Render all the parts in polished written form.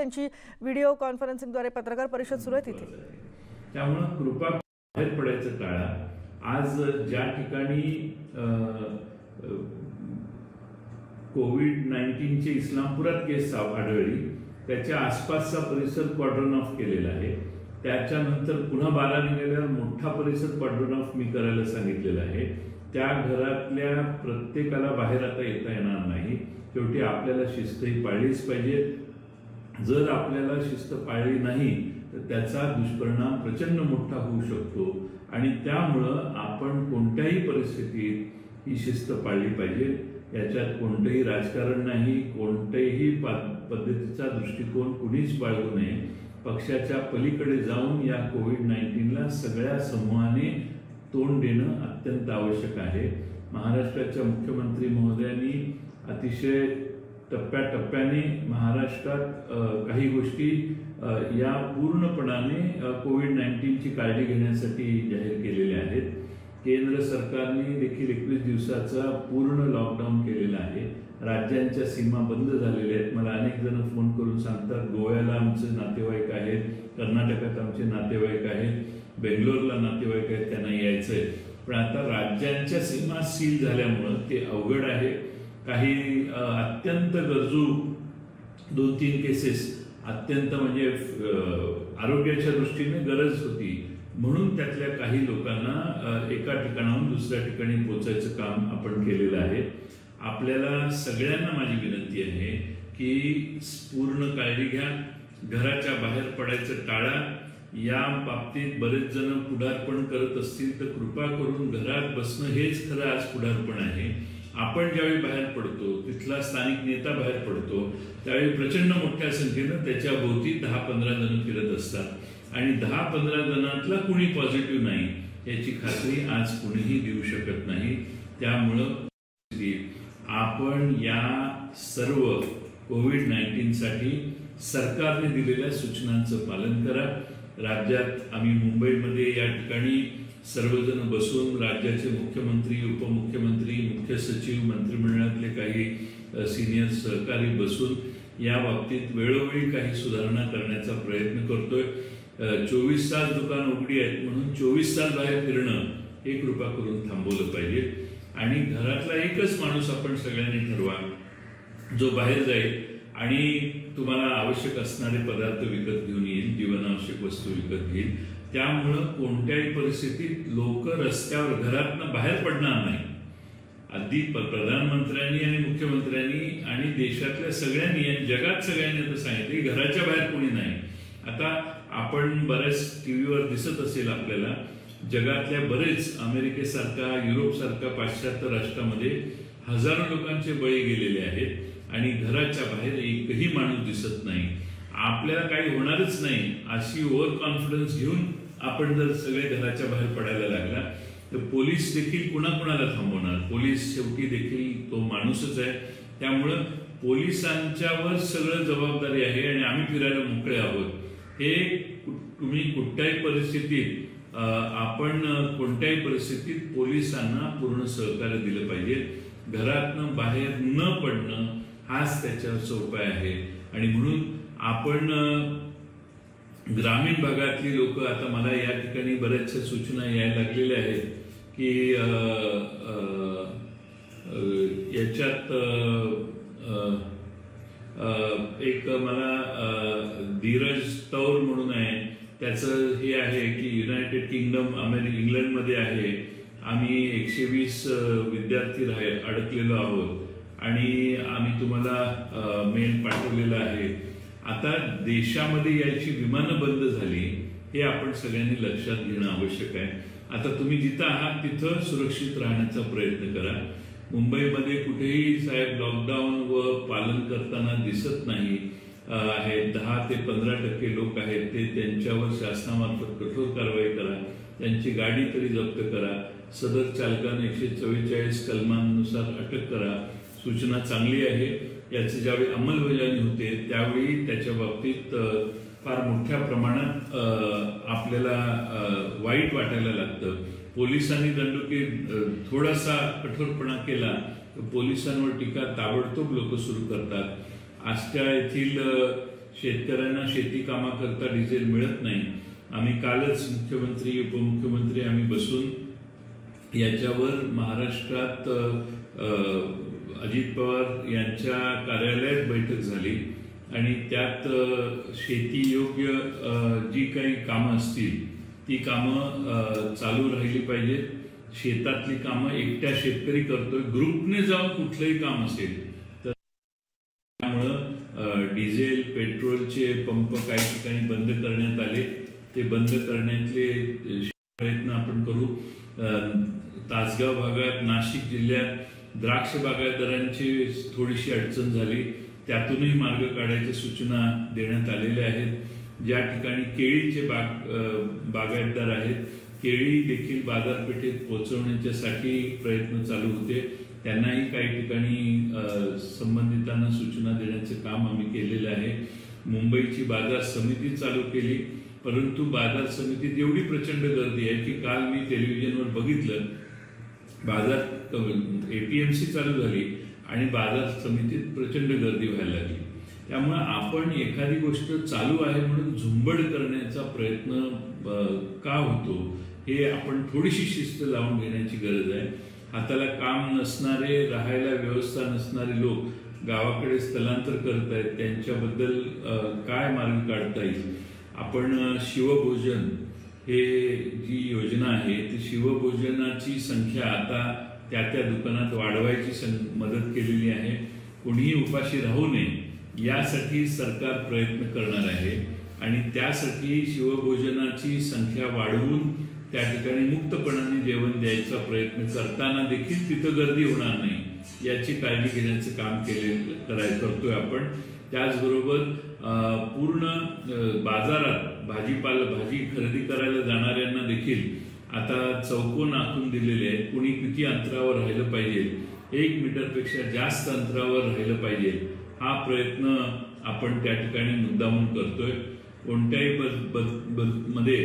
त्यांची व्हिडिओ कॉन्फरन्सिंगद्वारे पत्रकार परिषद सुरू आहे तिथे. त्यामुळे कृपा बाहेर पडायचं टाळा. आज ज्या ठिकाणी कोविड-19चे इस्लामपुरात केस आढळली त्याच्या आसपासचा परिसर कॉर्डन ऑफ केलेला आहे. त्याच्यानंतर पुन्हा 12 निघाल्यावर मोठा परिसर कॉर्डन ऑफ मी करायला सांगितलेला आहे. त्या घरातल्या प्रत्येकाला बाहेर आता येता येणार नाही. शेवटी आपल्याला शिस्त ही पाळलीच पाहिजे. जर आपल्याला शिस्त पाळली नाही तर त्याचा दुष्परिणाम प्रचंड मोठा होऊ शकतो आणि त्यामुळं आपण कोणत्याही परिस्थितीत ही शिस्त पाळली पाहिजे. याच्यात कोणतंही राजकारण नाही, कोणत्याही पद्धतीचा दृष्टिकोन कुणीच बाळगू नये. पक्षाच्या पलीकडे जाऊन या कोविड-19ला सगळ्या समूहाने तोंड देणं अत्यंत आवश्यक आहे. महाराष्ट्राच्या मुख्यमंत्री महोदयांनी अतिशय टप्प्याटप्प्याने महाराष्ट्रात काही गोष्टी या पूर्णपणाने कोविड-19ची काळजी घेण्यासाठी जाहीर केलेल्या आहेत. केंद्र सरकारने देखील 21 दिवसाचा पूर्ण लॉकडाऊन केलेला आहे. राज्यांच्या सीमा बंद झालेल्या आहेत. मला अनेक जण फोन करून सांगतात गोव्याला आमचे नातेवाईक आहेत, कर्नाटकात आमचे नातेवाईक आहेत, बेंगलोरला नातेवाईक आहेत, त्यांना यायचंय. पण आता राज्यांच्या सीमा सील झाल्यामुळं ते अवघड आहे. काही अत्यंत गरजू 2-3 केसेस अत्यंत म्हणजे आरोग्याच्या दृष्टीने गरज होती म्हणून त्यातल्या काही लोकांना एका ठिकाणाहून दुसऱ्या ठिकाणी पोहोचायचं काम आपण केलेलं आहे. आपल्याला सगळ्यांना माझी विनंती आहे की पूर्ण काळजी घ्या, घराच्या बाहेर पडायचं टाळा. या बाबतीत बरेच जण पुढारपण करत असतील तर कृपा करून घरात बसणं हेच खरं आज पुढारपण आहे. आपण ज्यावेळी बाहेर पडतो, तिथला स्थानिक नेता बाहेर पडतो, त्यावेळी प्रचंड मोठ्या संख्येनं त्याच्या भोवती 10-15 जण फिरत असतात आणि 10-15 जणांतला कुणी पॉझिटिव्ह नाही याची खात्री आज कुणीही देऊ शकत नाही. त्यामुळं आपण या सर्व कोविड-19साठी सरकारने दिलेल्या सूचनांचं पालन करा. राज्यात आम्ही मुंबईमध्ये या ठिकाणी सर्वजण बसून राज्याचे मुख्यमंत्री, उपमुख्यमंत्री, मुख्य सचिव, मंत्रिमंडळातले काही सिनियर सहकारी बसून या बाबतीत वेळोवेळी काही सुधारणा करण्याचा प्रयत्न करतोय. 24 तास दुकान उघडी आहेत म्हणून 24 तास बाहेर फिरणं हे कृपा करून थांबवलं पाहिजे आणि घरातला एकच माणूस आपण सगळ्यांनी ठरवा जो बाहेर जाईल आणि तुम्हाला आवश्यक असणारे पदार्थ विकत घेऊन येईल, जीवनावश्यक वस्तू विकत घेईल. त्यामुळं कोणत्याही परिस्थितीत लोक रस्त्यावर घरातनं बाहेर पडणार नाही. अगदी प्रधानमंत्र्यांनी आणि मुख्यमंत्र्यांनी आणि देशातल्या सगळ्यांनी, जगात सगळ्यांनी आता सांगितले की घराच्या बाहेर कोणी नाही. आता आपण बऱ्याच टीव्हीवर दिसत असेल आपल्याला जगातल्या बरेच अमेरिकेसारखा, युरोपसारखा पाश्चात्य राष्ट्रामध्ये हजारो लोकांचे बळी गेलेले आहेत आणि घराच्या बाहेर एकही माणूस दिसत नाही. आपल्याला काही होणारच नाही अशी ओव्हर कॉन्फिडन्स घेऊन आपण जर सगळे घराच्या बाहेर पडायला लागला तर पोलीस देखील कुणाकुणाला थांबवणार. पोलीस शेवटी देखील तो माणूसच आहे. त्यामुळं पोलिसांच्यावर सगळं जबाबदारी आहे आणि आम्ही फिरायला मोकळे आहोत. हे तुम्ही कुठल्याही परिस्थितीत आपण कोणत्याही परिस्थितीत पोलिसांना पूर्ण सहकार्य दिलं पाहिजे. घरातनं बाहेर न पडणं हाच त्याच्यावरचा उपाय आहे आणि म्हणून आपण ग्रामीण भागातली लोक आता मला या ठिकाणी बऱ्याचशा सूचना यायला लागलेल्या आहेत की याच्यात एक मला धीरज तौर म्हणून आहे, त्याचं हे आहे की युनायटेड किंगडम इंग्लंडमध्ये आहे. आम्ही 120 विद्यार्थी अडकलेलो आहोत आणि आम्ही तुम्हाला मेल पाठवलेला आहे. आता देशामध्ये याची विमानं बंद झाली हे आपण सगळ्यांनी लक्षात घेणं आवश्यक आहे. आता तुम्ही जिथं आहात तिथं सुरक्षित राहण्याचा प्रयत्न करा. मुंबईमध्ये कुठेही साहेब लॉकडाऊन व पालन करताना दिसत नाही आहे. 10 ते 15% लोक आहेत ते त्यांच्यावर शासनामार्फत कठोर कारवाई करा. त्यांची गाडी तरी जप्त करा. सदर चालकांना 144 कलमांनुसार अटक करा. सूचना चांगली आहे. याची ज्यावेळी अंमलबजावणी होते त्यावेळी त्याच्या बाबतीत फार मोठ्या प्रमाणात आपल्याला वाईट वाटायला लागतं. पोलिसांनी दंडुकी थोडासा कठोरपणा केला तर पोलिसांवर टीका ताबडतोब लोक सुरू करतात. आष्ट्या येथील शेतकऱ्यांना शेती कामाकरता डिझेल मिळत नाही. आम्ही कालच मुख्यमंत्री उपमुख्यमंत्री आम्ही बसून याच्यावर महाराष्ट्रात अजित पवार यांच्या कार्यालयात बैठक झाली आणि त्यात शेती योग्य जी काही कामं असतील ती कामं चालू राहिली पाहिजेत. शेतातली कामं एकट्या शेतकरी करतोय, ग्रुपने जाऊन कुठलंही काम असेल तर त्यामुळं डिझेल पेट्रोलचे पंप काही ठिकाणी बंद करण्यात आले. ते बंद करण्यातले प्रयत्न आपण करू. तासगाव भागात नाशिक जिल्ह्यात द्राक्ष बागायतदारांची थोडीशी अडचण झाली, त्यातूनही मार्ग काढायच्या सूचना देण्यात आलेल्या आहेत. ज्या ठिकाणी केळीचे बागायतदार आहेत, केळी देखील बाजारपेठेत पोहोचवण्याच्यासाठी प्रयत्न चालू होते, त्यांनाही काही ठिकाणी संबंधितांना सूचना देण्याचं काम आम्ही केलेलं आहे. मुंबईची बाजार समिती चालू केली, परंतु बाजार समितीत एवढी प्रचंड गर्दी आहे की काल मी टेलिव्हिजनवर बघितलं, बाजार APMC चालू झाली आणि बाजार समितीत प्रचंड गर्दी व्हायला लागली. त्यामुळे आपण एखादी गोष्ट चालू आहे म्हणून झुंबड करण्याचा प्रयत्न का होतो हे आपण थोडीशी शिस्त लावून घेण्याची गरज आहे. हाताला काम नसणारे, राहायला व्यवस्था नसणारे लोक गावाकडे स्थलांतर करत आहेत, त्यांच्याबद्दल काय मार्ग काढता येईल. आपण शिवभोजन हे जी योजना आहे ती शिवभोजनाची संख्या आता त्या दुकानात वाढवायची मदत केलेली आहे. कोणीही उपाशी राहू नये यासाठी सरकार प्रयत्न करणार आहे आणि त्यासाठी शिवभोजनाची संख्या वाढवून त्या ठिकाणी मुक्तपणाने जेवण द्यायचा प्रयत्न करताना देखील तिथं गर्दी होणार नाही याची काळजी घेण्याचं काम करतोय आपण. त्याचबरोबर पूर्ण बाजारात भाजी खरेदी करायला जाणाऱ्यांना देखील आता चौकोन आखून दिलेले आहेत. कुणी किती अंतरावर राहिलं पाहिजे, 1 मीटरपेक्षा जास्त अंतरावर राहिलं पाहिजे, हा प्रयत्न आपण त्या ठिकाणी मुद्दामून करतोय. कोणत्याही मध्ये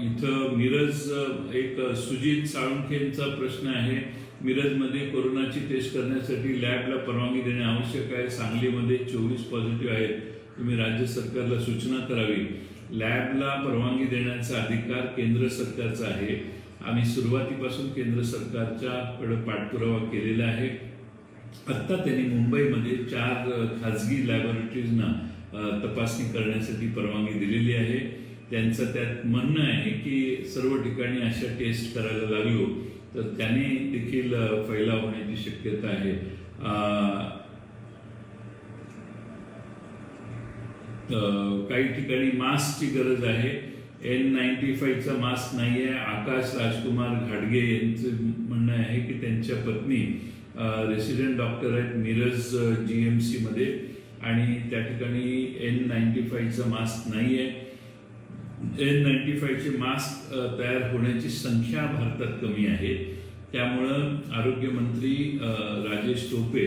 इथं मिरज एक सुजित साळुंखेंचा प्रश्न आहे. मिरजमध्ये कोरोनाची टेस्ट करण्यासाठी लॅबला परवानगी देणे आवश्यक आहे. सांगलीमध्ये 24 पॉझिटिव्ह आहेत. तुम्ही राज्य सरकारला सूचना करावी. लॅबला परवानगी देण्याचा अधिकार केंद्र सरकारचा आहे. आम्ही सुरुवातीपासून केंद्र सरकारच्याकडे पाठपुरावा केलेला आहे. आत्ता त्यांनी मुंबईमध्ये 4 खाजगी लॅबोरेटरीजना तपासणी करण्यासाठी परवानगी दिलेली आहे. त्यांचं त्यात म्हणणं आहे की सर्व ठिकाणी अशा टेस्ट करायला लागलो तर त्याने देखील फैलाव होण्याची शक्यता आहे. काही ठिकाणी मास्कची गरज आहे. N95चा मास्क नाही आहे. आकाश राजकुमार घाडगे यांचं म्हणणं आहे की त्यांच्या पत्नी रेसिडेंट डॉक्टर आहेत मिरज GMC मध्ये आणि त्या ठिकाणी N95चा मास्क नाही आहे. N95चे मास्क तयार होण्याची संख्या भारतात कमी आहे. त्यामुळं आरोग्यमंत्री राजेश टोपे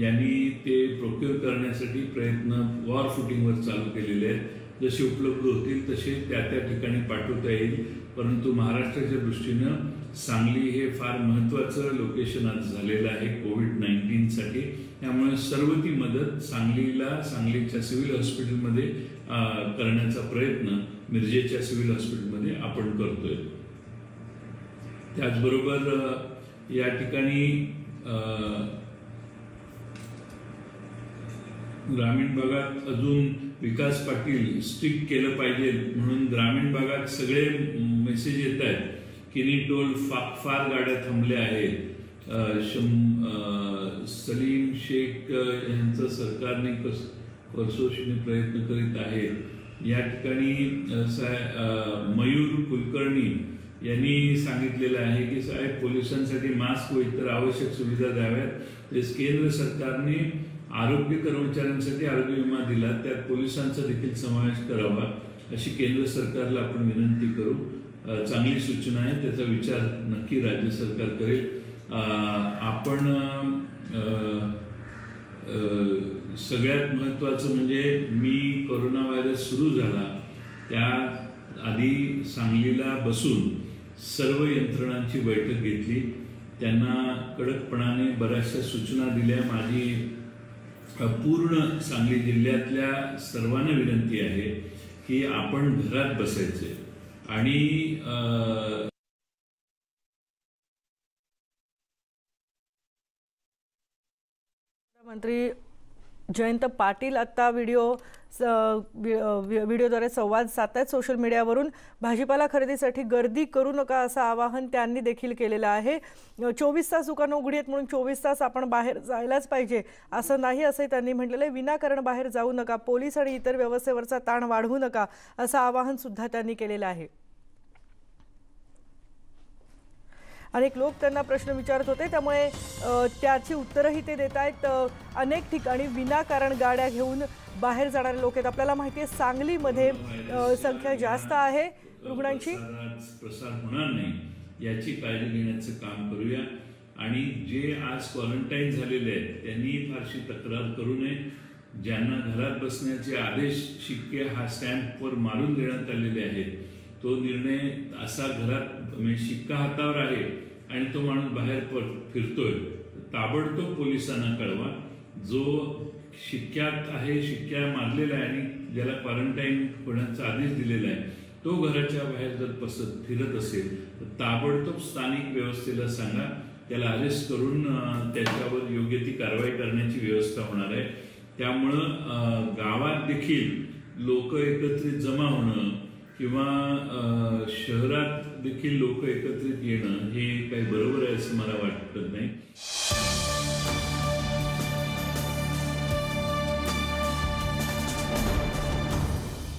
यांनी ते प्रोक्युअर करण्यासाठी प्रयत्न वॉर फुटिंगवर चालू केलेले आहेत. जसे उपलब्ध होतील तसे त्या ठिकाणी पाठवता येईल. परंतु महाराष्ट्राच्या दृष्टीनं सांगली हे फार महत्त्वाचं लोकेशन आज झालेलं आहे कोविड-19 साठी. त्यामुळे सर्व ती मदत सांगलीच्या सिव्हिल हॉस्पिटलमध्ये करण्याचा प्रयत्न मिरजेच्या सिव्हिल हॉस्पिटलमध्ये आपण करतोय. त्याचबरोबर या ठिकाणी ग्रामीण भागात अजून विकास पाटील स्ट्रिक्ट केलं पाहिजे म्हणून ग्रामीण भागात सगळे मेसेज येत आहेत. किनी टोल फार गाड्या थांबल्या आहेत. सलीम शेख यांचं सरकारने कसोशीने प्रयत्न करीत आहे. या ठिकाणी मयूर कुलकर्णी यांनी सांगितलेलं आहे की साहेब पोलिसांसाठी मास्क व इतर आवश्यक सुविधा द्याव्यात. तेच केंद्र सरकारने आरोग्य कर्मचाऱ्यांसाठी आरोग्य विमा दिला, त्यात पोलिसांचा देखील समावेश करावा अशी केंद्र सरकारला आपण विनंती करू. चांगली सूचना आहे, त्याचा विचार नक्की राज्य सरकार करेल. आपण सगळ्यात महत्त्वाचं म्हणजे मी कोरोना व्हायरस सुरू झाला त्या आधी सांगलीला बसून सर्व यंत्रणांची बैठक घेतली. त्यांना कडकपणाने बऱ्याचशा सूचना दिल्या. माझी पूर्ण सांगली जिल्ह्यातल्या सर्वांना विनंती आहे की आपण घरात बसायचे आणि मंत्री जयंत पाटील आता व्हिडिओद्वारे संवाद साधतायत सोशल मीडियावरून। भाजीपाला खरेदीसाठी गर्दी करू नका असं आवाहन त्यांनी देखील केलेलं आहे। 24 तास दुकानं उघडी आहेत म्हणून 24 तास आपण बाहेर जायलाच पाहिजे असं नाही असंही त्यांनी म्हटलेलं आहे। विनाकारण बाहेर जाऊ नका, पोलीस आणि इतर व्यवस्थेवरचा ताण वाढवू नका असं आवाहन सुद्धा त्यांनी केलेलं आहे। अनेक लोक त्यांना प्रश्न विचारत होते त्यामुळे त्याची उत्तरही ते देत आहेत। अनेक ठिकाणी विनाकारण गाड्या घेऊन बाहेर जाणारे लोक आहेत। आपल्याला माहिती आहे सांगलीमध्ये संख्या जास्त आहे रुग्णांची। प्रसार होणार नाही याची काळजी घेण्याचं काम करूया आणि जे आज क्वारंटाईन झालेले आहेत त्यांनी फारशी तक्रार करू नये। ज्यांना घरात बसण्याचे आदेश शिक्के हा स्टॅम्पवर मारून देण्यात आलेले आहेत तो निर्णय असा घरात शिक्का हातावर आहे आणि तो माणूस बाहेर फिरतोय ताबडतोब पोलिसांना कळवा। जो शिक्क्यात आहे, शिक्क्या मारलेला आहे आणि ज्याला क्वारंटाईन होण्याचा आदेश दिलेला आहे तो घराच्या बाहेर जर फिरत असेल तर ताबडतोब स्थानिक व्यवस्थेला सांगा, त्याला अरेस्ट करून त्याच्यावर योग्य ती कारवाई करण्याची व्यवस्था होणार आहे। त्यामुळं गावात देखील लोक एकत्रित जमा होणं किंवा शहरात देखील लोक एकत्रित येणं हे काही बरोबर आहे असं मला वाटत नाही।